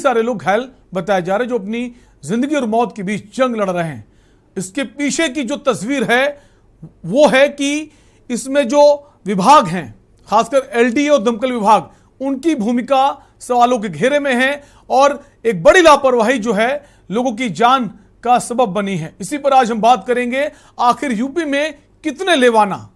सारे लोग घायल बताए जा रहे हैं, जो अपनी जिंदगी और मौत के बीच जंग लड़ रहे हैं। इसके पीछे की जो तस्वीर है वो है कि इसमें जो विभाग हैं, खासकर एलडीए और दमकल विभाग, उनकी भूमिका सवालों के घेरे में है और एक बड़ी लापरवाही जो है लोगों की जान का सबब बनी है। इसी पर आज हम बात करेंगे। आखिर यूपी में कितने लेवाना।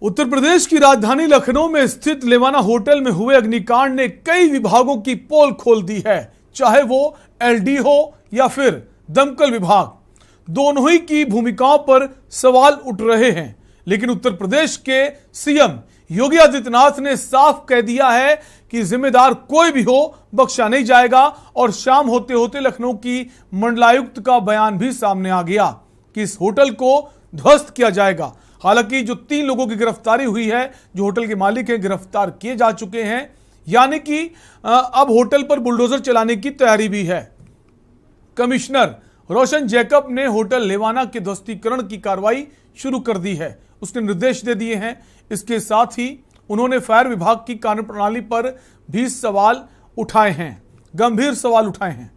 उत्तर प्रदेश की राजधानी लखनऊ में स्थित लेवाना होटल में हुए अग्निकांड ने कई विभागों की पोल खोल दी है। चाहे वो एलडी हो या फिर दमकल विभाग, दोनों ही की भूमिकाओं पर सवाल उठ रहे हैं। लेकिन उत्तर प्रदेश के सीएम योगी आदित्यनाथ ने साफ कह दिया है कि जिम्मेदार कोई भी हो बख्शा नहीं जाएगा। और शाम होते होते लखनऊ की मंडलायुक्त का बयान भी सामने आ गया कि इस होटल को ध्वस्त किया जाएगा। हालांकि जो 3 लोगों की गिरफ्तारी हुई है, जो होटल के मालिक हैं, गिरफ्तार किए जा चुके हैं, यानी कि अब होटल पर बुलडोजर चलाने की तैयारी भी है। कमिश्नर रोशन जैकब ने होटल लेवाना के ध्वस्तीकरण की कार्रवाई शुरू कर दी है, उसने निर्देश दे दिए हैं। इसके साथ ही उन्होंने फायर विभाग की कार्यप्रणाली पर भी सवाल उठाए हैं, गंभीर सवाल उठाए हैं।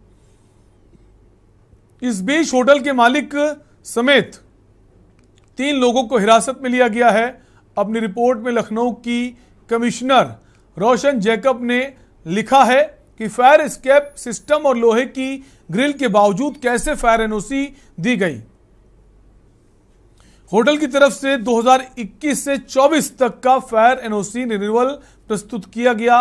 इस बीच होटल के मालिक समेत 3 लोगों को हिरासत में लिया गया है। अपनी रिपोर्ट में लखनऊ की कमिश्नर रोशन जैकब ने लिखा है कि फायर एस्केप सिस्टम और लोहे की ग्रिल के बावजूद कैसे फायर एनओसी दी गई। होटल की तरफ से 2021 से 24 तक का फायर एनओसी रिन्यूअल प्रस्तुत किया गया।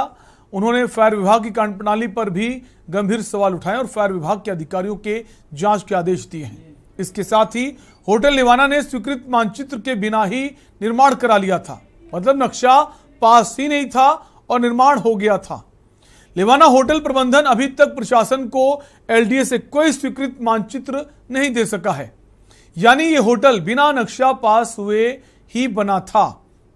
उन्होंने फायर विभाग की कार्यप्रणाली पर भी गंभीर सवाल उठाए और फायर विभाग के अधिकारियों के जांच के आदेश दिए हैं। इसके साथ ही होटल लेवाना ने स्वीकृत मानचित्र के बिना ही निर्माण करा लिया था, मतलब नक्शा पास ही नहीं था और निर्माण हो गया था। लेवाना होटल प्रबंधन अभी तक प्रशासन को एलडीए से कोई स्वीकृत मानचित्र नहीं दे सका है, यानी ये होटल बिना नक्शा पास हुए ही बना था।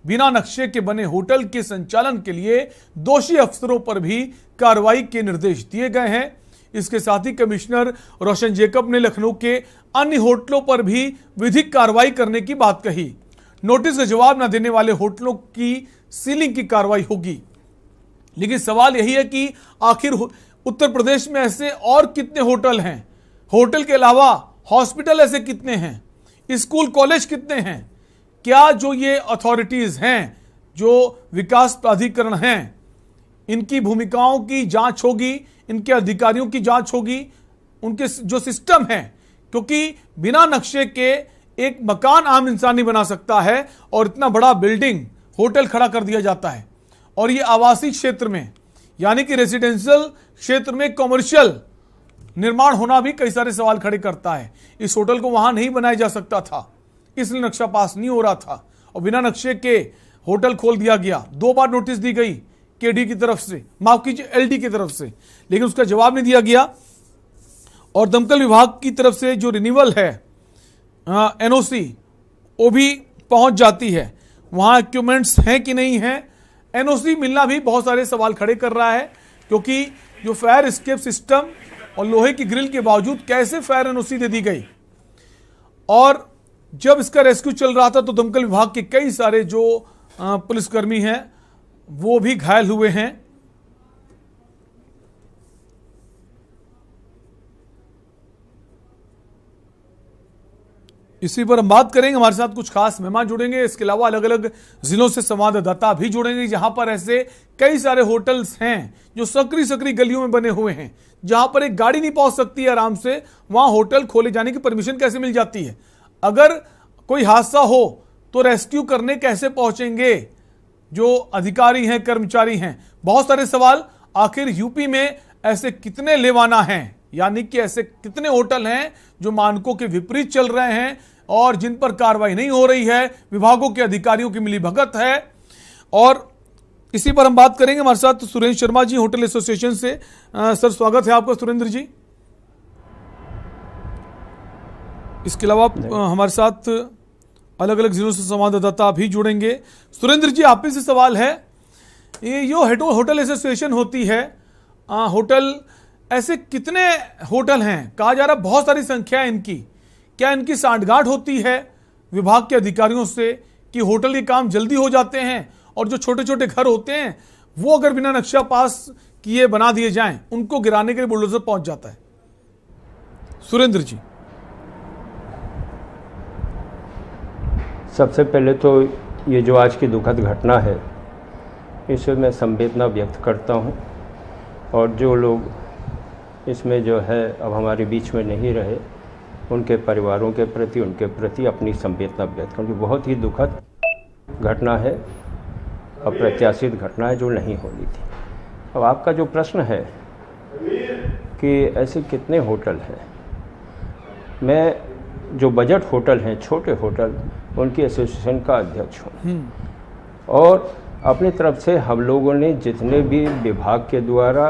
बिना नक्शे के बने होटल के संचालन के लिए दोषी अफसरों पर भी कार्रवाई के निर्देश दिए गए हैं। इसके साथ ही कमिश्नर रोशन जैकब ने लखनऊ के अन्य होटलों पर भी विधिक कार्रवाई करने की बात कही। नोटिस का जवाब न देने वाले होटलों की सीलिंग की कार्रवाई होगी। लेकिन सवाल यही है कि आखिर उत्तर प्रदेश में ऐसे और कितने होटल हैं? होटल के अलावा हॉस्पिटल ऐसे कितने हैं? स्कूल कॉलेज कितने हैं? क्या जो ये अथॉरिटीज हैं, जो विकास प्राधिकरण हैं, इनकी भूमिकाओं की जांच होगी, इनके अधिकारियों की जांच होगी, उनके जो सिस्टम है, क्योंकि बिना नक्शे के एक मकान आम इंसान नहीं बना सकता है और इतना बड़ा बिल्डिंग होटल खड़ा कर दिया जाता है। और ये आवासीय क्षेत्र में, यानी कि रेजिडेंशियल क्षेत्र में कमर्शियल निर्माण होना भी कई सारे सवाल खड़े करता है। इस होटल को वहां नहीं बनाया जा सकता था, इसलिए नक्शा पास नहीं हो रहा था और बिना नक्शे के होटल खोल दिया गया। 2 बार नोटिस दी गई केडी की तरफ से, माफ कीजिए एलडी की तरफ से, लेकिन उसका जवाब नहीं दिया गया। और दमकल विभाग की तरफ से जो रिन्यूअल है एनओसी, वो भी पहुंच जाती है। वहां इक्विपमेंट्स हैं कि नहीं है, एनओसी मिलना भी बहुत सारे सवाल खड़े कर रहा है, क्योंकि जो फायर एस्केप सिस्टम और लोहे की ग्रिल के बावजूद कैसे फायर एनओसी दे दी गई। और जब इसका रेस्क्यू चल रहा था तो दमकल विभाग के कई सारे जो पुलिसकर्मी हैं वो भी घायल हुए हैं। इसी पर हम बात करेंगे। हमारे साथ कुछ खास मेहमान जुड़ेंगे, इसके अलावा अलग अलग जिलों से संवाददाता भी जुड़ेंगे, जहां पर ऐसे कई सारे होटल्स हैं जो सकरी सकरी गलियों में बने हुए हैं, जहां पर एक गाड़ी नहीं पहुंच सकती है आराम से, वहां होटल खोले जाने की परमिशन कैसे मिल जाती है? अगर कोई हादसा हो तो रेस्क्यू करने कैसे पहुंचेंगे जो अधिकारी हैं, कर्मचारी हैं? बहुत सारे सवाल। आखिर यूपी में ऐसे कितने लेवाना हैं, यानी कि ऐसे कितने होटल हैं जो मानकों के विपरीत चल रहे हैं और जिन पर कार्रवाई नहीं हो रही है, विभागों के अधिकारियों की मिलीभगत है? और इसी पर हम बात करेंगे। हमारे साथ सुरेंद्र शर्मा जी होटल एसोसिएशन से। सर, स्वागत है आपका सुरेंद्र जी। इसके अलावा हमारे साथ अलग अलग जिलों से संवाददाता भी जुड़ेंगे। सुरेंद्र जी, आप ही से सवाल है, ये जो होटल एसोसिएशन होती है, होटल ऐसे कितने होटल हैं? कहा जा रहा बहुत सारी संख्या है इनकी। क्या इनकी सांठगांठ होती है विभाग के अधिकारियों से कि होटल के काम जल्दी हो जाते हैं और जो छोटे छोटे घर होते हैं वो अगर बिना नक्शा पास किए बना दिए जाएं, उनको गिराने के लिए बुलडोजर पहुंच जाता है? सुरेंद्र जी। सबसे पहले तो ये जो आज की दुखद घटना है, इसमें मैं संवेदना व्यक्त करता हूँ, और जो लोग इसमें जो है अब हमारे बीच में नहीं रहे, उनके परिवारों के प्रति, उनके प्रति अपनी संवेदना व्यक्त करूँ। बहुत ही दुखद घटना है, अप्रत्याशित घटना है जो नहीं होनी थी। अब आपका जो प्रश्न है कि ऐसे कितने होटल हैं, मैं जो बजट होटल हैं, छोटे होटल, उनकी एसोसिएशन का अध्यक्ष हूँ, और अपनी तरफ से हम लोगों ने जितने भी विभाग के द्वारा,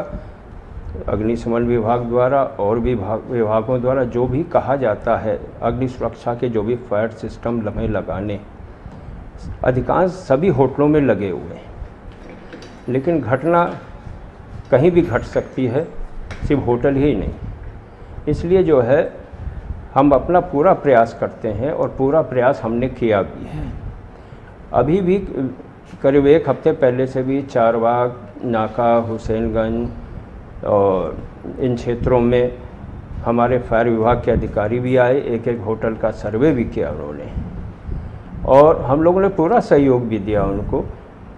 अग्निशमन विभाग द्वारा और विभागों द्वारा जो भी कहा जाता है, अग्नि सुरक्षा के जो भी फायर सिस्टम हमें लगाने, अधिकांश सभी होटलों में लगे हुए हैं। लेकिन घटना कहीं भी घट सकती है, सिर्फ होटल ही नहीं। इसलिए जो है हम अपना पूरा प्रयास करते हैं, और पूरा प्रयास हमने किया भी है। अभी भी करीब एक हफ्ते पहले से भी चारबाग, नाका, हुसैनगंज और इन क्षेत्रों में हमारे फायर विभाग के अधिकारी भी आए, एक एक होटल का सर्वे भी किया उन्होंने, और हम लोगों ने पूरा सहयोग भी दिया उनको।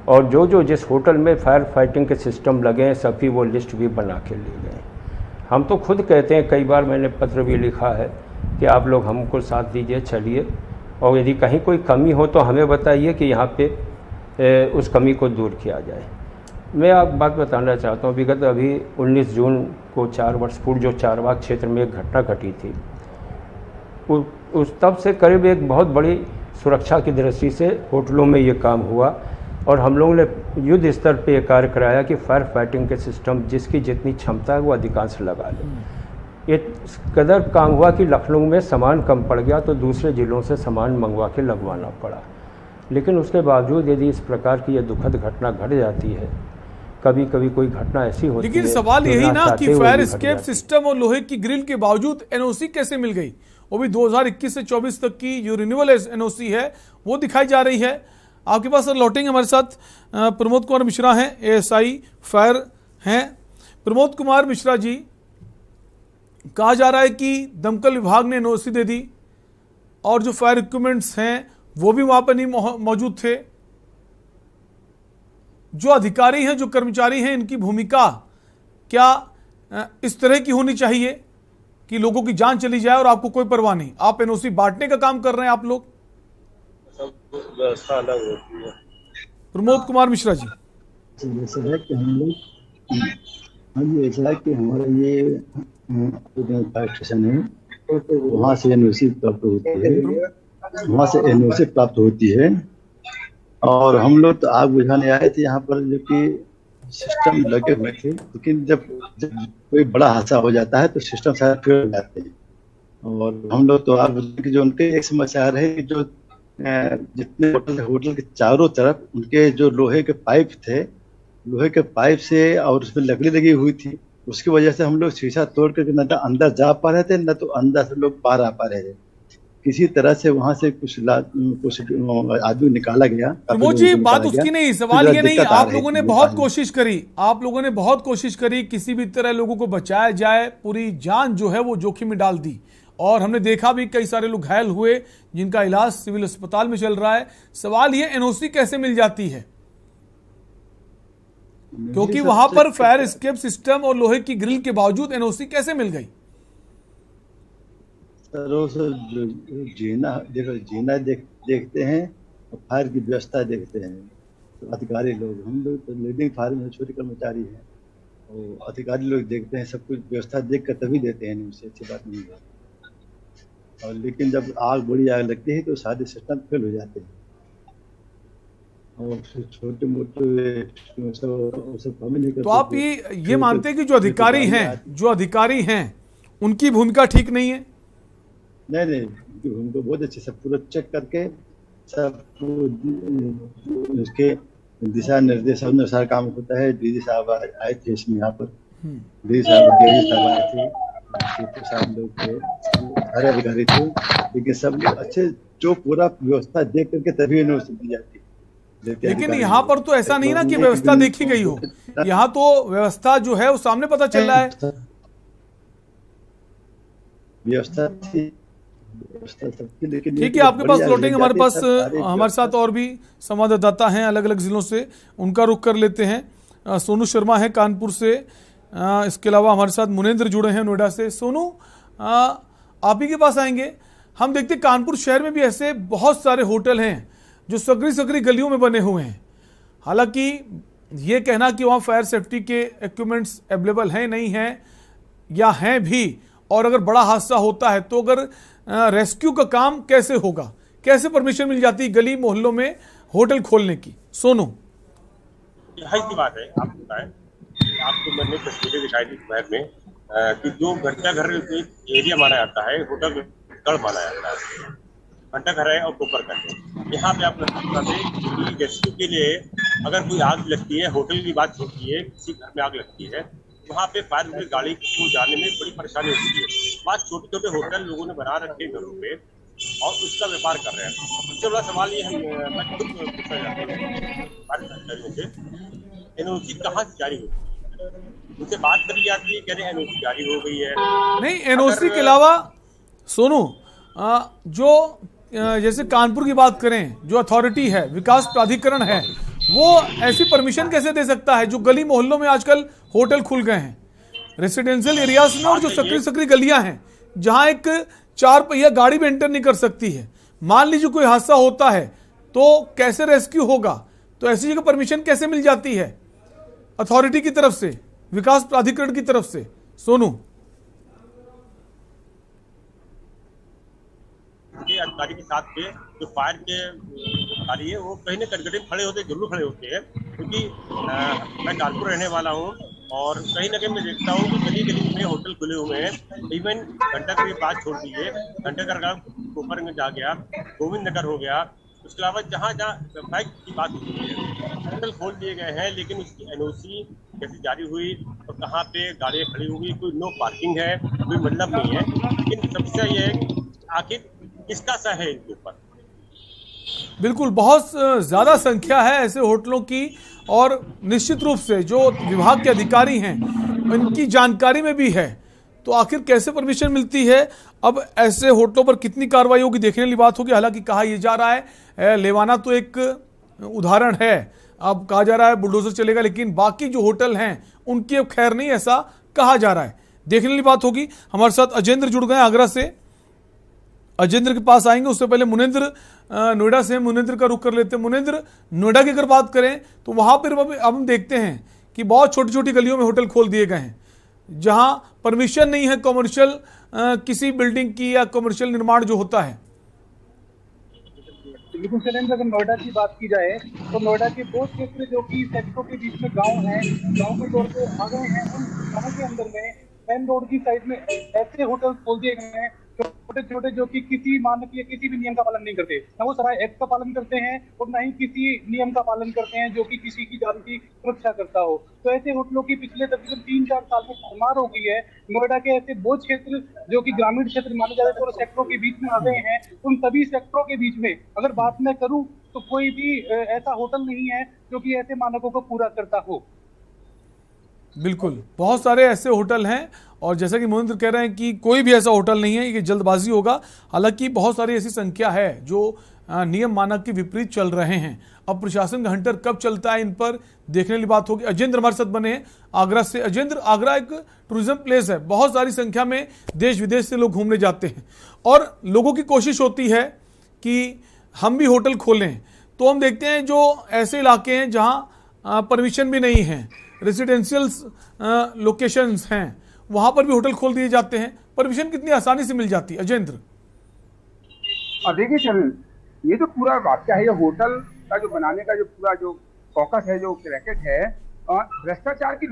और जो जिस होटल में फायर फाइटिंग के सिस्टम लगे हैं, सभी वो लिस्ट भी बना के ले गए। हम तो खुद कहते हैं, कई बार मैंने पत्र भी लिखा है कि आप लोग हमको साथ दीजिए, चलिए, और यदि कहीं कोई कमी हो तो हमें बताइए कि यहाँ पे उस कमी को दूर किया जाए। मैं आप बात बताना चाहता हूँ, विगत अभी 19 जून को 4 वर्ष पूर्व जो चारबाग क्षेत्र में एक घटना घटी थी, उस तब से करीब एक बहुत बड़ी सुरक्षा की दृष्टि से होटलों में ये काम हुआ, और हम लोगों ने युद्ध स्तर पे ये कार्य कराया कि फायर फाइटिंग के सिस्टम जिसकी जितनी क्षमता है वो अधिकांश लगा लें। ये कदर काम हुआ कि लखनऊ में सामान कम पड़ गया तो दूसरे ज़िलों से सामान मंगवा के लगवाना पड़ा। लेकिन उसके बावजूद यदि इस प्रकार की ये दुखद घटना घट जाती है, कभी कभी कोई घटना ऐसी होती है, लेकिन सवाल यही ना कि फायर एस्केप सिस्टम और लोहे की ग्रिल के बावजूद एनओसी कैसे मिल गई? वो भी 2021 से 24 तक की जो रिन्यूअल एनओसी है वो दिखाई जा रही है। आपके पास लौटेंगे, हमारे साथ प्रमोद कुमार मिश्रा हैं, एएसआई फायर हैं। प्रमोद कुमार मिश्रा जी, कहा जा रहा है कि दमकल विभाग ने एनओसी दे दी और जो फायर इक्विपमेंट्स हैं वो भी वहां पर नहीं मौजूद थे। जो अधिकारी हैं, जो कर्मचारी हैं, इनकी भूमिका क्या इस तरह की होनी चाहिए कि लोगों की जान चली जाए और आपको कोई परवाह नहीं? आप एनओसी बांटने का काम कर रहे हैं आप लोग। व्यवस्था अलग होती है। प्रमोद कुमार मिश्रा जी। जैसा है कि हम लोग, हाँ जी, ऐसा है कि हमारा ये फायर स्टेशन है, वहाँ से एनओसी प्राप्त होती है, वहाँ से एनओसी प्राप्त होती है। और हम लोग तो आग बुझाने आए थे यहाँ पर, जो कि सिस्टम लगे हुए थे, लेकिन जब कोई बड़ा हादसा हो जाता है तो सिस्टम सारे फेल हो जाते हैं। और हम लोग तो आग बुझाने की जो उनके एक समस्या रहे कि जो जितने होटल के चारों तरफ उनके जो लोहे के पाइप थे, लोहे के पाइप से और उसमें लकड़ी लगी हुई थी, उसकी वजह से हम लोग शीशा तोड़ करके न तो अंदर जा पा रहे थे, न तो अंदर से लोग बाहर आ पा रहे थे। किसी तरह से वहां से कुछ आदमी निकाला गया। प्रमोद जी, बात उसकी नहीं, सवाल ये नहीं, आप लोगों ने बहुत कोशिश करी, आप लोगों ने बहुत कोशिश करी, किसी भी तरह लोगों को बचाया जाए, पूरी जान जो है वो जोखिम में डाल दी, और हमने देखा भी कई सारे लोग घायल हुए जिनका इलाज सिविल अस्पताल में चल रहा है। सवाल ये एनओसी कैसे मिल जाती है? क्योंकि वहां पर फायर एस्केप सिस्टम और लोहे की ग्रिल के बावजूद एनओसी कैसे मिल गई? जीना देखते हैं और फायर की व्यवस्था देखते हैं तो अधिकारी लोग, हम लोग तो लीडिंग फायर में छोटे कर्मचारी हैं, और अधिकारी लोग देखते हैं, सब कुछ व्यवस्था देख कर तभी देते हैं, उससे अच्छी बात नहीं है। और लेकिन जब बड़ी आग लगती है तो सारे सिस्टम फेल हो जाते हैं, और छोटे मोटे तो आप ये मानते हैं कि जो अधिकारी हैं उनकी भूमिका ठीक नहीं है? नहीं, उनको बहुत अच्छे से पूरा चेक करके सब उसके दिशा निर्देश अनुसार काम होता है। डीजी साहब आए थे इसमें यहाँ पर, डी साहब आए थे, सीपी साहब लोग थे, सारे अधिकारी थे, लेकिन सब लोग अच्छे जो पूरा व्यवस्था देख करके तभी यूनिवर्सिटी दी जाती है। लेकिन यहाँ पर तो ऐसा नहीं ना कि व्यवस्था देखी गई हो, यहाँ तो व्यवस्था जो है वो सामने पता चल रहा है। व्यवस्था थी, लेकिन ठीक है, आपके पास लौटेंगे। हमारे साथ और भी संवाददाता हैं अलग अलग जिलों से, उनका रुख कर लेते हैं। सोनू शर्मा है कानपुर से, इसके अलावा हमारे साथ मुनेंद्र जुड़े हैं नोएडा से। सोनू, आप ही के पास आएंगे। हम देखते हैं कानपुर शहर में भी ऐसे बहुत सारे होटल हैं जो सकरी सकरी गलियों में बने हुए हैं। हालांकि ये कहना कि वहाँ फायर सेफ्टी के इक्विपमेंट्स अवेलेबल हैं नहीं हैं, या हैं भी, और अगर बड़ा हादसा होता है तो अगर रेस्क्यू का काम कैसे होगा, कैसे परमिशन मिल जाती है गली मोहल्लों में होटल खोलने की? सोनू, यही की बात है। आप बताएं, आपको मैंने तस्वीरें दिखाई थी शहर में कि जो घंटा घर एरिया माना जाता है, होटल गढ़ माना जाता है, घंटा घर है और कोपर कर यहाँ पे आप रेस्क्यू के लिए अगर कोई आग लगती है, होटल की बात होती है, किसी घर में आग लगती है, वहाँ पे फायर ब्रिगेड गाड़ी को जाने में बड़ी परेशानी होती है। वहाँ छोटे छोटे होटल लोगों ने बना रखे घरों पे और उसका व्यापार कर रहे हैं। सबसे बड़ा सवाल ये है, मैं खुद पूछना चाहता हूँ से, एनओसी कहाँ से जारी होती है? उनसे बात करी जाती है, कह रहे एनओसी जारी हो गई है। नहीं, एनओसी के अलावा सोनू, जो जैसे कानपुर की बात करें, जो अथॉरिटी है, विकास प्राधिकरण है, वो ऐसी परमिशन कैसे दे सकता है जो गली मोहल्लों में आजकल होटल खुल गए हैं, रेसिडेंशियल एरियाज में, और जो सकरी सकरी गलियां हैं जहां एक 4 पहिया गाड़ी भी एंटर नहीं कर सकती है। मान लीजिए कोई हादसा होता है तो कैसे रेस्क्यू होगा? तो ऐसी जगह परमिशन कैसे मिल जाती है अथॉरिटी की तरफ से, विकास प्राधिकरण की तरफ से? सोनू, के अधिकारी के साथ के जो फायर के अधिकारी है वो कहीं न कहीं खड़े होते, जरूर खड़े होते हैं, क्योंकि मैं कानपुर रहने वाला हूँ और कहीं न कहीं मैं देखता हूँ कि गली गली में होटल खुले हुए हैं। इवन घंटाघर के पास छोड़ दीजिए, घंटाघर का कोपरगंज आ गया, गोविंद नगर हो गया, उसके अलावा जहाँ जहाँ व्यवसाय की बात होती है होटल खोल दिए गए हैं, लेकिन उसकी एनओसी कैसे जारी हुई और कहाँ पे गाड़ियाँ खड़ी हुई, कोई नो पार्किंग है, कोई मतलब नहीं है। लेकिन समस्या ये है कि आखिर किसका सह है इनके ऊपर? बिल्कुल, बहुत ज्यादा संख्या है ऐसे होटलों की, और निश्चित रूप से जो विभाग के अधिकारी हैं उनकी जानकारी में भी है। तो आखिर कैसे परमिशन मिलती है? अब ऐसे होटलों पर कितनी कार्रवाई होगी देखने वाली बात होगी। हालांकि कहा यह जा रहा है, लेवाना तो एक उदाहरण है, अब कहा जा रहा है बुलडोजर चलेगा, लेकिन बाकी जो होटल हैं उनकी अब खैर नहीं, ऐसा कहा जा रहा है। देखने वाली बात होगी। हमारे साथ अजेंद्र जुड़ गए आगरा से, अजेंद्र के पास आएंगे। उससे पहले मुनेंद्र नोएडा से, मुनेंद्र का रुख कर लेते हैं। मुनेंद्र, नोएडा की अगर बात करें तो वहां पर अब हम देखते हैं कि बहुत छोटी छोटी गलियों में होटल खोल दिए गए हैं जहां परमिशन नहीं है कमर्शियल किसी बिल्डिंग की या कमर्शियल निर्माण जो होता है। लेकिन शैलेंद्र, अगर नोएडा की बात की जाए तो नोएडा के दो क्षेत्र जो कि सेक्टरों के बीच में गांव हैं, गांव के तौर पे आ गए हैं, उन गांव के अंदर में मेन रोड की साइड में ऐसे होटल खोल दिए गए हैं छोटे छोटे, जो कि किसी मानक या किसी भी नियम का पालन नहीं करते, ना वो सराय एक्ट का पालन करते हैं और ना ही किसी नियम का पालन करते हैं जो कि किसी की जान की सुरक्षा करता हो। तो ऐसे होटलों की पिछले तकरीबन 3-4 साल में भरमार हो गई है। नोएडा के ऐसे बहुत क्षेत्र जो कि ग्रामीण क्षेत्र माने जाते हैं, सेक्टरों के बीच में आ गए हैं। उन सभी सेक्टरों के बीच में अगर बात मैं करूं तो कोई भी ऐसा होटल नहीं है जो कि ऐसे मानकों को पूरा करता हो। बिल्कुल, बहुत सारे ऐसे होटल हैं, और जैसा कि मोहिंद्र कह रहे हैं कि कोई भी ऐसा होटल नहीं है, ये जल्दबाजी होगा। हालांकि बहुत सारी ऐसी संख्या है जो नियम मानक के विपरीत चल रहे हैं। अब प्रशासन का हंटर कब चलता है, इन पर देखने वाली बात होगी। अजेंद्र हमारे साथ बने हैं आगरा से। अजेंद्र, आगरा एक टूरिज्म प्लेस है, बहुत सारी संख्या में देश विदेश से लोग घूमने जाते हैं और लोगों की कोशिश होती है कि हम भी होटल खोलें। तो हम देखते हैं जो ऐसे इलाके हैं जहाँ परमिशन भी नहीं है, रेसिडेंशियल लोकेशंस हैं, वहां पर भी होटल खोल दिए जाते हैं। परमिशन कितनी आसानी से मिल जाती है अजेंद्र? देखिए चरण, ये जो पूरा वाक्य है, ये होटल का जो बनाने का जो पूरा जो फोकस है, जो रैकेट है, भ्रष्टाचार की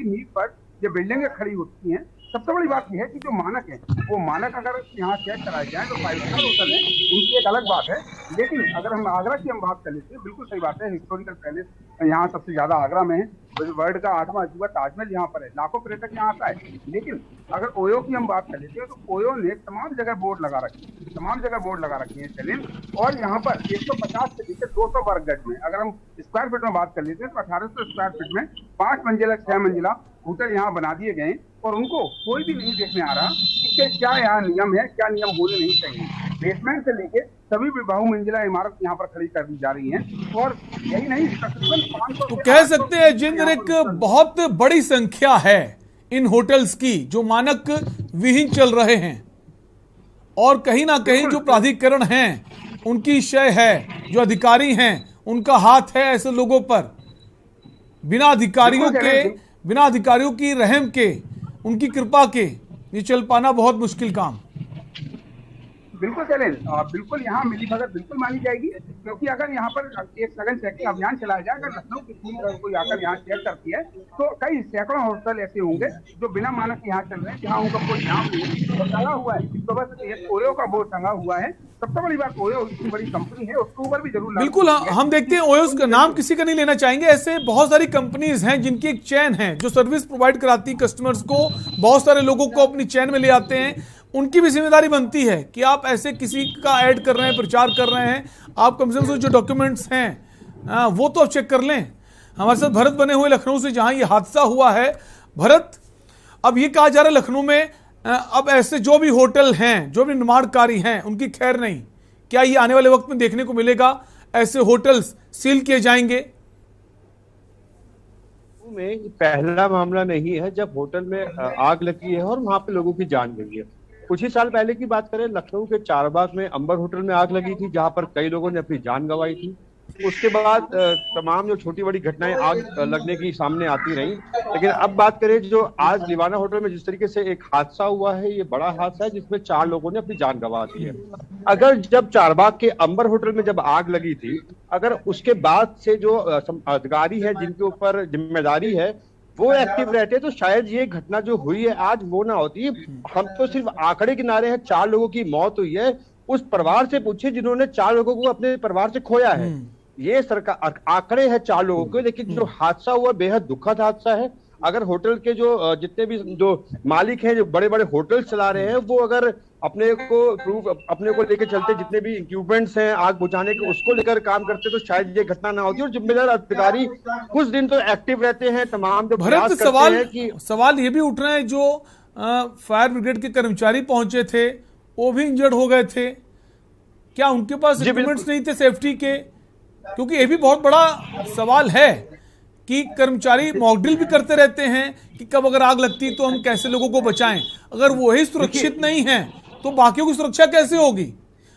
नींव पर ये बिल्डिंगें खड़ी होती हैं। सबसे बड़ी बात यह है कि जो मानक है वो मानक अगर यहाँ चेक कराए जाए तो 5 स्टार होटल है, उनकी एक अलग बात है। लेकिन अगर हम आगरा की बात कर लेते हैं, बिल्कुल सही बात है, हिस्टोरिकल पैलेस यहाँ सबसे ज्यादा आगरा में है। वर्ल्ड का 8वां अजूबा ताजमहल यहाँ पर है, लाखों पर्यटक यहाँ आता है। लेकिन अगर ओयो की हम बात कर लेते हैं तो ओयो ने तमाम जगह बोर्ड लगा रखे हैं सलीम, और यहाँ पर 150 से लेकर 200 वर्ग गज में, अगर हम स्क्वायर फीट में बात कर लेते हैं तो 1800 स्क्वायर फीट में 5 मंजिला 6 मंजिला होटल यहाँ बना दिए गए, और उनको कोई भी नहीं देखने आ रहा कि क्या यहाँ नियम है, क्या नियम होने नहीं चाहिए। बेसमेंट से लेके सभी बहुमंजिला इमारत यहाँ पर खड़ी कर दी जा रही हैं, और यही नहीं तकरीबन 500 तो कह सकते हैं जिंदर एक बहुत बड़ी संख्या है इन होटल्स की जो मानक विहीन चल रहे हैं, और कहीं ना कहीं जो प्राधिकरण हैं उनकी शय है, जो अधिकारी हैं उनका हाथ है ऐसे लोगों पर। बिना अधिकारियों की रहम के, उनकी कृपा के ये चल पाना बहुत मुश्किल काम। बिल्कुल चैलेंज, बिल्कुल यहाँ मिली भगत बिल्कुल मानी जाएगी, क्योंकि अगर यहाँ पर एक सघन चेकिंग अभियान चलाया जाए, अगर लखनऊ की टीम कोई आकर यहाँ चेक करती है तो कई सैकड़ों होटल ऐसे होंगे जो बिना मानक यहाँ चल रहे हैं, जहाँ उनका कोई नाम नहीं तो टंगा हुआ है, तो बस एक ओयो का बोर्ड टंगा हुआ है। सबसे बड़ी बात, ओयो इतनी बड़ी कंपनी है, उसके ऊपर भी जरूर बिल्कुल हम देखते हैं, ओयो का नाम किसी का नहीं लेना चाहेंगे, ऐसे बहुत सारी कंपनीज हैं जिनकी एक चैन है जो सर्विस प्रोवाइड कराती है कस्टमर्स को, बहुत सारे लोगों को अपनी चैन में ले आते हैं। उनकी भी जिम्मेदारी बनती है कि आप ऐसे किसी का ऐड कर रहे हैं, प्रचार कर रहे हैं, आप कम से कम जो डॉक्यूमेंट्स हैं वो तो आप चेक कर लें। हमारे साथ भरत बने हुए लखनऊ से, जहां ये हादसा हुआ है। भरत, अब ये कहा जा रहा है लखनऊ में अब ऐसे जो भी होटल हैं, जो भी निर्माणकारी हैं, उनकी खैर नहीं, क्या ये आने वाले वक्त में देखने को मिलेगा ऐसे होटल्स सील किए जाएंगे? में पहला मामला नहीं है जब होटल में आग लगी है और वहां पे लोगों की जान गई है। कुछ ही साल पहले की बात करें, लखनऊ के चारबाग में अंबर होटल में आग लगी थी, जहां पर कई लोगों ने अपनी जान गंवाई थी। उसके बाद तमाम जो छोटी बड़ी घटनाएं आग लगने की सामने आती रही। लेकिन अब बात करें जो आज लिवाना होटल में जिस तरीके से एक हादसा हुआ है, ये बड़ा हादसा है जिसमें 4 लोगों ने अपनी जान गंवा दी है। अगर जब चारबाग के अंबर होटल में जब आग लगी थी, अगर उसके बाद से जो अधिकारी है जिनके ऊपर जिम्मेदारी है वो एक्टिव रहते तो शायद ये घटना जो हुई है आज वो ना होती। हम तो सिर्फ आंकड़े किनारे हैं, 4 लोगों की मौत हुई है। उस परिवार से पूछिए जिन्होंने 4 लोगों को अपने परिवार से खोया है। ये सरकार आंकड़े हैं 4 लोगों के, लेकिन जो हादसा हुआ बेहद दुखद हादसा है। अगर होटल के जो जितने भी जो मालिक हैं, जो बड़े बड़े होटल चला रहे हैं, वो अगर अपने को लेकर चलते, जितने भी इक्विपमेंट्स हैं आग बुझाने के उसको लेकर काम करते, तो शायद ये घटना ना होती। और जिम्मेदार अधिकारी कुछ दिन तो एक्टिव रहते हैं, तमाम जो प्रयास करते हैं कि सवाल ये भी उठ रहे हैं जो फायर ब्रिगेड के कर्मचारी पहुंचे थे वो भी इंजर्ड हो गए थे, क्या उनके पास इक्विपमेंट्स नहीं थे सेफ्टी के? क्योंकि ये भी बहुत बड़ा सवाल है कि कर्मचारी मॉकड्रिल भी करते रहते हैं कि कब अगर आग लगती तो हम कैसे लोगों को बचाएं। अगर वो ही सुरक्षित नहीं है तो बाकियों की सुरक्षा कैसे होगी?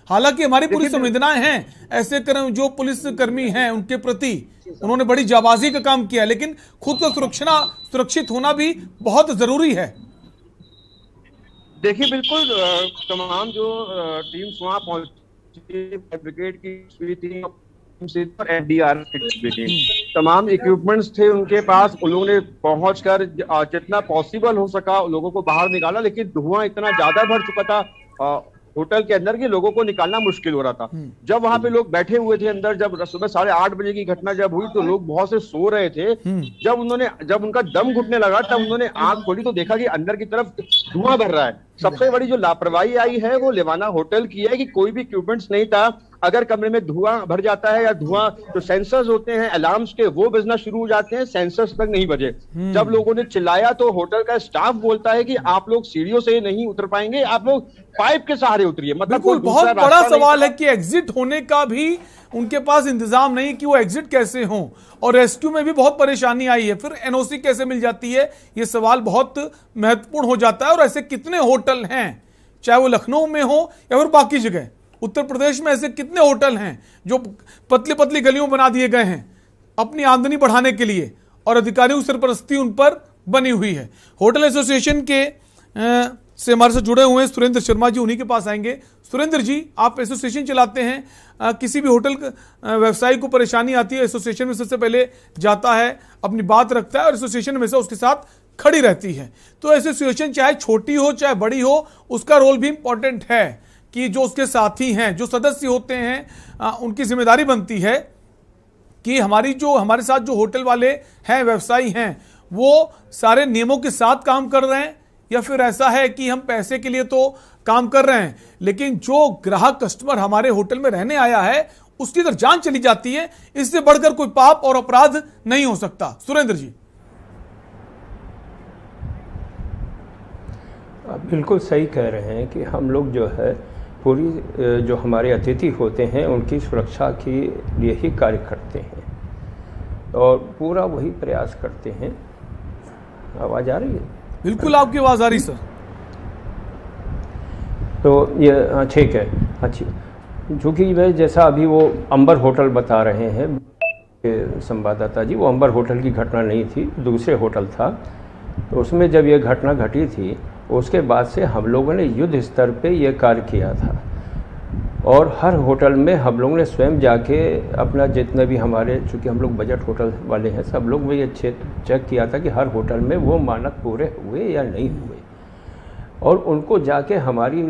हालांकि हमारी पूरी संवेदनाएं हैं ऐसे जो पुलिस कर्मी हैं उनके प्रति, उन्होंने बड़ी जाबाजी का काम किया, लेकिन खुद का सुरक्षित होना भी बहुत जरूरी है। देखिए बिल्कुल तमाम जो टीम्स वहां पहुंची, ब्रिगेड की तमाम इक्विपमेंट्स थे उनके पास, उन लोगों ने पहुंचकर जितना पॉसिबल हो सका लोगों को बाहर निकाला। लेकिन धुआं इतना ज्यादा भर चुका था होटल के अंदर कि लोगों को निकालना मुश्किल हो रहा था। जब वहां पे लोग बैठे हुए थे अंदर, जब सुबह 8:30 बजे की घटना जब हुई तो लोग बहुत से सो रहे थे। जब उनका दम घुटने लगा तब उन्होंने आंख खोली तो देखा कि अंदर की तरफ धुआं भर रहा है। सबसे बड़ी जो लापरवाही आई है वो लिवाना होटल की है कि कोई भी इक्विपमेंट्स नहीं था। अगर कमरे में धुआं भर जाता है या धुआं जो सेंसर्स होते हैं अलार्म्स के वो बजना शुरू हो जाते हैं, सेंसर्स तक नहीं बजे। जब लोगों ने चिल्लाया तो होटल का स्टाफ बोलता है कि आप लोग सीढ़ियों से नहीं उतर पाएंगे, आप लोग पाइप के सहारे उतरिए। मतलब बहुत बड़ा सवाल है कि एग्जिट होने का भी उनके पास इंतजाम नहीं कि वो एग्जिट कैसे हों, और रेस्क्यू में भी बहुत परेशानी आई है। फिर एनओसी कैसे मिल जाती है, ये सवाल बहुत महत्वपूर्ण हो जाता है। और ऐसे कितने होटल हैं, चाहे वो लखनऊ में हो या फिर बाकी जगह, उत्तर प्रदेश में ऐसे कितने होटल हैं जो पतली पतली गलियों बना दिए गए हैं अपनी आमदनी बढ़ाने के लिए, और अधिकारियों की सरपरस्ती उन पर बनी हुई है। होटल एसोसिएशन के से हमारे साथ जुड़े हुए हैं सुरेंद्र शर्मा जी, उन्हीं के पास आएंगे। सुरेंद्र जी, आप एसोसिएशन चलाते हैं, किसी भी होटल व्यवसायी को परेशानी आती है, एसोसिएशन में सबसे पहले जाता है, अपनी बात रखता है और एसोसिएशन हमेशा उसके साथ खड़ी रहती है। तो एसोसिएशन चाहे छोटी हो चाहे बड़ी हो, उसका रोल भी इंपॉर्टेंट है कि जो उसके साथी हैं, जो सदस्य होते हैं, उनकी जिम्मेदारी बनती है कि हमारे साथ जो होटल वाले हैं, व्यवसायी हैं, वो सारे नियमों के साथ काम कर रहे हैं, या फिर ऐसा है कि हम पैसे के लिए तो काम कर रहे हैं लेकिन जो ग्राहक कस्टमर हमारे होटल में रहने आया है उसकी अगर जान चली जाती है, इससे बढ़कर कोई पाप और अपराध नहीं हो सकता। सुरेंद्र जी। आप बिल्कुल सही कह रहे हैं कि हम लोग जो है पूरी जो हमारे अतिथि होते हैं उनकी सुरक्षा के लिए ही कार्य करते हैं और पूरा वही प्रयास करते हैं। आवाज़ आ रही है? बिल्कुल आपकी आवाज़ आ रही सर। तो ये ठीक है। अच्छी, चूँकि वह जैसा अभी वो अंबर होटल बता रहे हैं संवाददाता जी, वो अंबर होटल की घटना नहीं थी, दूसरे होटल था। तो उसमें जब ये घटना घटी थी उसके बाद से हम लोगों ने युद्ध स्तर पे ये कार्य किया था और हर होटल में हम लोगों ने स्वयं जाके अपना जितने भी हमारे, चूँकि हम लोग बजट होटल वाले हैं, सब लोग में ये चेक किया था कि हर होटल में वो मानक पूरे हुए या नहीं हुए और उनको जाके हमारी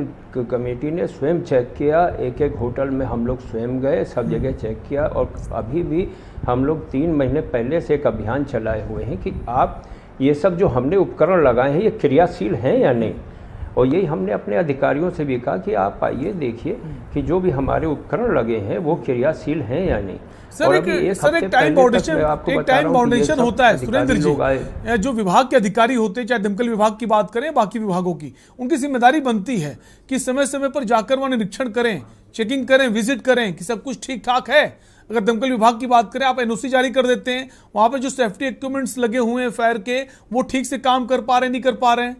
कमेटी ने स्वयं चेक किया। एक एक होटल में हम लोग स्वयं गए, सब जगह चेक किया और अभी भी हम लोग 3 महीने पहले से एक अभियान चलाए हुए हैं कि आप ये सब जो हमने उपकरण लगाए हैं ये क्रियाशील हैं या नहीं। और यही हमने अपने अधिकारियों से भी कहा कि आप आइए देखिए कि जो भी हमारे उपकरण लगे हैं वो क्रियाशील हैं या नहीं। सर एक टाइम बाउंडेशन होता है सुरेंद्र जी। जो विभाग के अधिकारी होते हैं, चाहे दमकल विभाग की बात करें, बाकी विभागों की, उनकी जिम्मेदारी बनती है कि समय समय पर जाकर वहां निरीक्षण करें, चेकिंग करें, विजिट करें कि सब कुछ ठीक ठाक है। अगर दमकल विभाग की बात करें, आप एनओसी जारी कर देते हैं, वहां पे जो सेफ्टी इक्विपमेंट्स लगे हुए हैं फायर के, वो ठीक से काम कर पा रहे नहीं कर पा रहे हैं।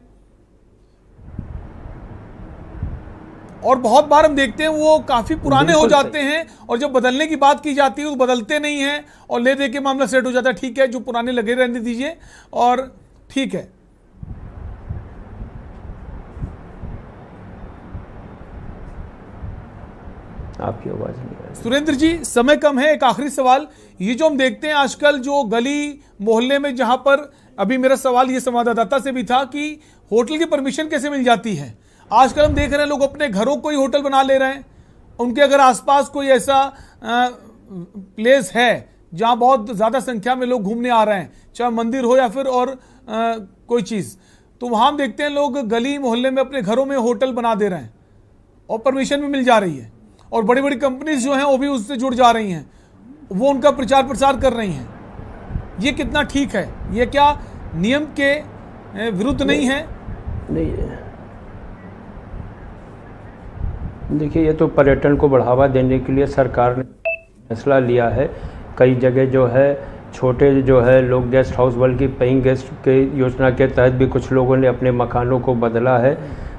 और बहुत बार हम देखते हैं वो काफी पुराने हो जाते हैं और जब बदलने की बात की जाती है तो बदलते नहीं हैं और ले दे के मामला सेट हो जाता है। ठीक है, जो पुराने लगे रहने दीजिए और ठीक है। आपकी आवाज नहीं आ रही। सुरेंद्र जी, समय कम है, एक आखिरी सवाल। ये जो हम देखते हैं आजकल जो गली मोहल्ले में, जहां पर अभी मेरा सवाल ये संवाददाता से भी था कि होटल की परमिशन कैसे मिल जाती है। आजकल हम देख रहे हैं लोग अपने घरों को ही होटल बना ले रहे हैं। उनके अगर आसपास कोई ऐसा प्लेस है जहां बहुत ज्यादा संख्या में लोग घूमने आ रहे हैं, चाहे मंदिर हो या फिर और कोई चीज, तो वहां हम देखते हैं लोग गली मोहल्ले में अपने घरों में होटल बना दे रहे हैं और परमिशन भी मिल जा रही है और बड़ी बड़ी कंपनीज जो हैं वो भी उससे जुड़ जा रही हैं, वो उनका प्रचार प्रसार कर रही हैं। ये कितना ठीक है? ये क्या नियम के विरुद्ध नहीं है? नहीं, देखिए, ये तो पर्यटन को बढ़ावा देने के लिए सरकार ने फैसला लिया है। कई जगह जो है छोटे जो है लोग गेस्ट हाउस, बल्कि पेइंग गेस्ट के योजना के तहत भी कुछ लोगों ने अपने मकानों को बदला है।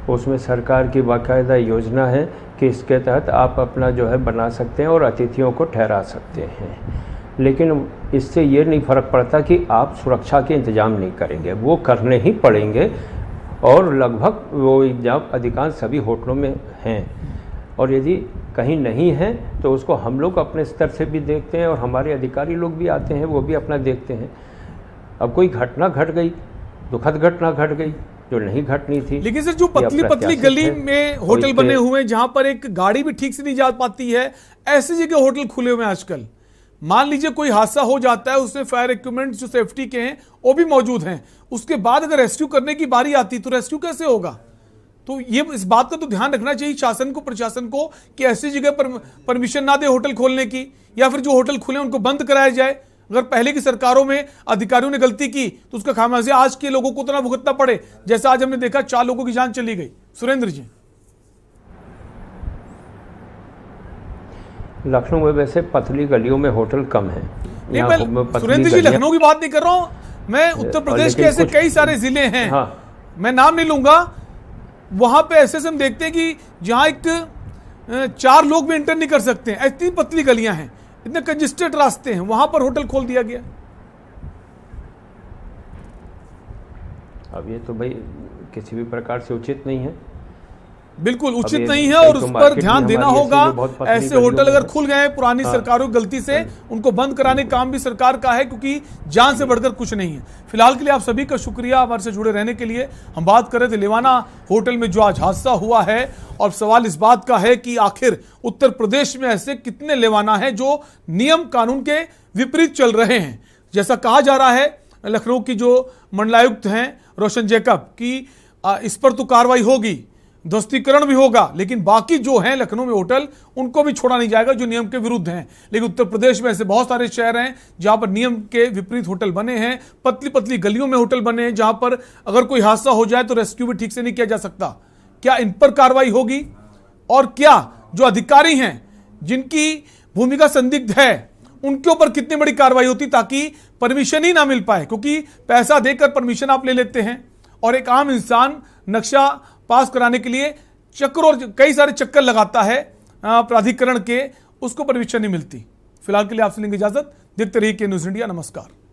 उसमें सरकार की बाकायदा योजना है कि इसके तहत आप अपना जो है बना सकते हैं और अतिथियों को ठहरा सकते हैं। लेकिन इससे ये नहीं फ़र्क पड़ता कि आप सुरक्षा के इंतजाम नहीं करेंगे, वो करने ही पड़ेंगे और लगभग वो इंतजाम अधिकांश सभी होटलों में हैं। और यदि कहीं नहीं है तो उसको हम लोग अपने स्तर से भी देखते हैं और हमारे अधिकारी लोग भी आते हैं, वो भी अपना देखते हैं। अब कोई घटना घट गई, दुखद घटना घट गई जो नहीं घटनी थी, लेकिन सर जो पतली पतली गली में होटल बने हुए हैं जहां पर एक गाड़ी भी ठीक से नहीं जा पाती है, ऐसी जगह होटल खुले हुए हैं आजकल। मान लीजिए कोई हादसा हो जाता है, उसमें फायर इक्विपमेंट जो सेफ्टी के हैं वो भी मौजूद हैं, उसके बाद अगर रेस्क्यू करने की बारी आती तो रेस्क्यू कैसे होगा? तो ये इस बात का तो ध्यान रखना चाहिए शासन को, प्रशासन को, कि ऐसी जगह पर परमिशन ना दे होटल खोलने की, या फिर जो होटल खुले उनको बंद कराया जाए। अगर पहले की सरकारों में अधिकारियों ने गलती की तो उसका खामियाजा आज के लोगों को उतना भुगतना पड़े, जैसा आज हमने देखा 4 लोगों की जान चली गई। सुरेंद्र जी। लखनऊ में वैसे पतली गलियों में होटल कम है। सुरेंद्र जी, लखनऊ की बात नहीं कर रहा हूं मैं, उत्तर प्रदेश के ऐसे कई सारे जिले हैं, मैं नाम नहीं लूंगा, वहां पे ऐसे हम देखते हैं कि जहां एक 4 लोग भी एंटर नहीं कर सकते हैं, इतनी पतली गलियां हैं, इतने कंजेस्टेड रास्ते हैं, वहां पर होटल खोल दिया गया। अब ये तो भाई किसी भी प्रकार से उचित नहीं है। बिल्कुल उचित अब नहीं है कई और तो उस पर मार्केट ध्यान में देना हमारी होगा। ऐसी जो बहुत पतली ऐसे गलियों होटल में अगर है। खुल गए पुरानी सरकारों की गलती से, उनको बंद कराने का काम भी सरकार का है, क्योंकि जान से बढ़कर कुछ नहीं है। फिलहाल के लिए आप सभी का शुक्रिया हमारे से जुड़े रहने के लिए। हम बात कर रहे थे लेवाना होटल में जो आज हादसा हुआ है, और सवाल इस बात का है कि आखिर उत्तर प्रदेश में ऐसे कितने लेवाना हैं जो नियम कानून के विपरीत चल रहे हैं। जैसा कहा जा रहा है लखनऊ की जो मंडलायुक्त हैं रोशन जैकब की, इस पर तो कार्रवाई होगी, ध्वस्तीकरण भी होगा, लेकिन बाकी जो हैं लखनऊ में होटल, उनको भी छोड़ा नहीं जाएगा जो नियम के विरुद्ध हैं। लेकिन उत्तर प्रदेश में ऐसे बहुत सारे शहर हैं जहां पर नियम के विपरीत होटल बने हैं, पतली पतली गलियों में होटल बने हैं, जहां पर अगर कोई हादसा हो जाए तो रेस्क्यू भी ठीक से नहीं किया जा सकता। क्या इन पर कार्रवाई होगी? और क्या जो अधिकारी हैं जिनकी भूमिका संदिग्ध है उनके ऊपर कितनी बड़ी कार्रवाई होती, ताकि परमिशन ही ना मिल पाए? क्योंकि पैसा देकर परमिशन आप ले लेते हैं और एक आम इंसान नक्शा पास कराने के लिए कई सारे चक्कर लगाता है प्राधिकरण के, उसको परमिशन नहीं मिलती। फिलहाल के लिए आपसे लेंगे इजाजत। देखते रहिए के न्यूज़ इंडिया। नमस्कार।